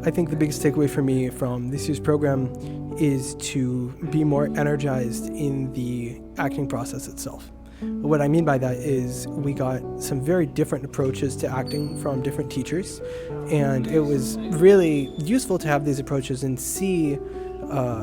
I think the biggest takeaway for me from this year's program is to be more energized in the acting process itself. What I mean by that is we got some very different approaches to acting from different teachers, and it was really useful to have these approaches and see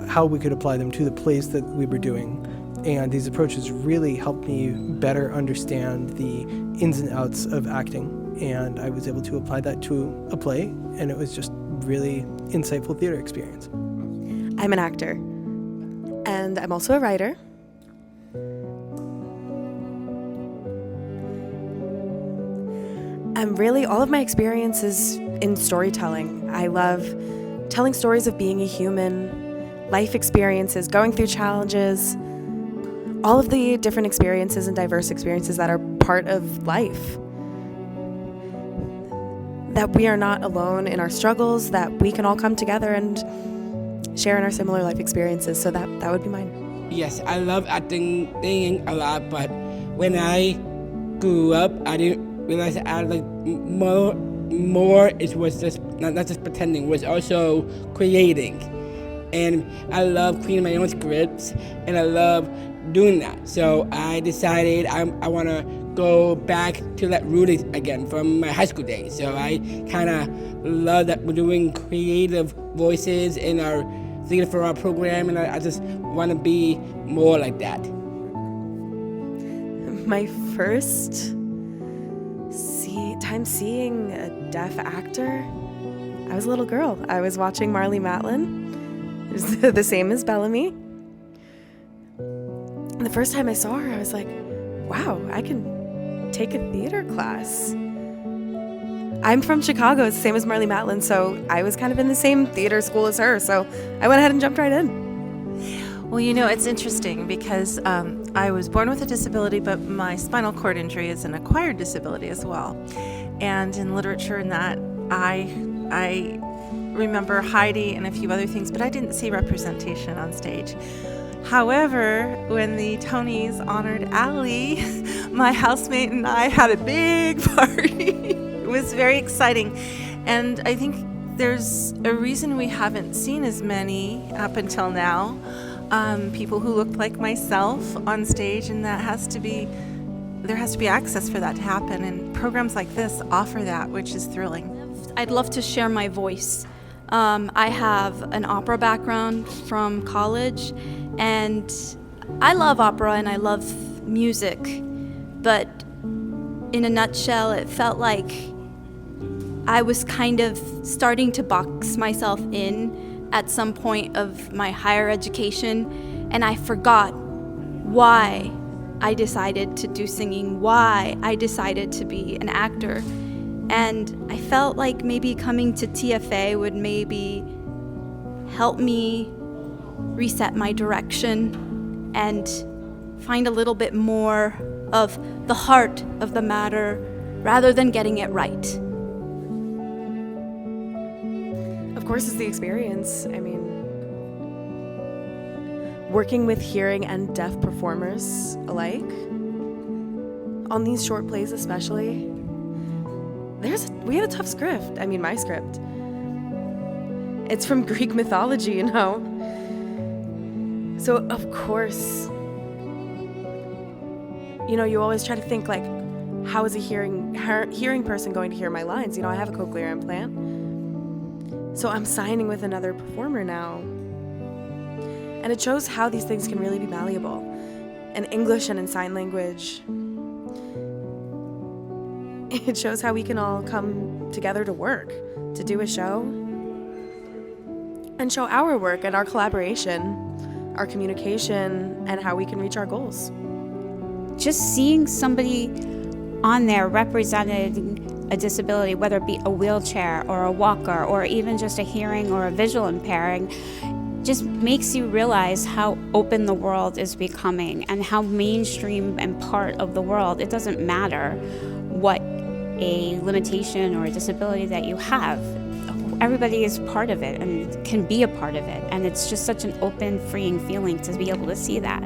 how we could apply them to the plays that we were doing. And these approaches really helped me better understand the ins and outs of acting, and I was able to apply that to a play, and it was just really insightful theater experience. I'm an actor, and I'm also a writer. All of my experiences in storytelling. I love telling stories of being a human, life experiences, going through challenges, all of the different experiences and diverse experiences that are part of life. That we are not alone in our struggles, that we can all come together and share in our similar life experiences. So that would be mine. Yes, I love acting a lot, but when I grew up, I didn't realize I had like more. It was just not just pretending, it was also creating. And I love creating my own scripts, and I love doing that. So I decided I want to go back to that roots again from my high school days. So I kind of love that we're doing creative voices in our theater for our program, and I just want to be more like that. My first time seeing a deaf actor, I was a little girl. I was watching Marlee Matlin. It was the same as Bellamy. And the first time I saw her, I was like, wow, I can take a theater class. I'm from Chicago, it's the same as Marlee Matlin, so I was kind of in the same theater school as her, so I went ahead and jumped right in. Well, it's interesting because I was born with a disability, but my spinal cord injury is an acquired disability as well. And in literature and that, I remember Heidi and a few other things, but I didn't see representation on stage. However, when the Tonys honored Allie, my housemate and I had a big party. It was very exciting. And I think there's a reason we haven't seen as many up until now, people who looked like myself on stage, and there has to be access for that to happen. And programs like this offer that, which is thrilling. I'd love to share my voice. I have an opera background from college, and I love opera and I love music, but in a nutshell, it felt like I was kind of starting to box myself in at some point of my higher education, and I forgot why I decided to do singing, why I decided to be an actor. And I felt like maybe coming to TFA would maybe help me reset my direction and find a little bit more of the heart of the matter rather than getting it right. Of course, it's the experience. I mean, working with hearing and deaf performers alike, on these short plays especially, we have a tough script. I mean, my script. It's from Greek mythology, So, of course, you always try to think, like, how is a hearing person going to hear my lines? I have a cochlear implant. So I'm signing with another performer now. And it shows how these things can really be malleable. In English and in sign language, it shows how we can all come together to work, to do a show, and show our work and our collaboration, our communication, and how we can reach our goals. Just seeing somebody on there representing a disability, whether it be a wheelchair or a walker or even just a hearing or a visual impairing, just makes you realize how open the world is becoming and how mainstream and part of the world. It doesn't matter what a limitation or a disability that you have. Everybody is part of it and can be a part of it. And it's just such an open, freeing feeling to be able to see that.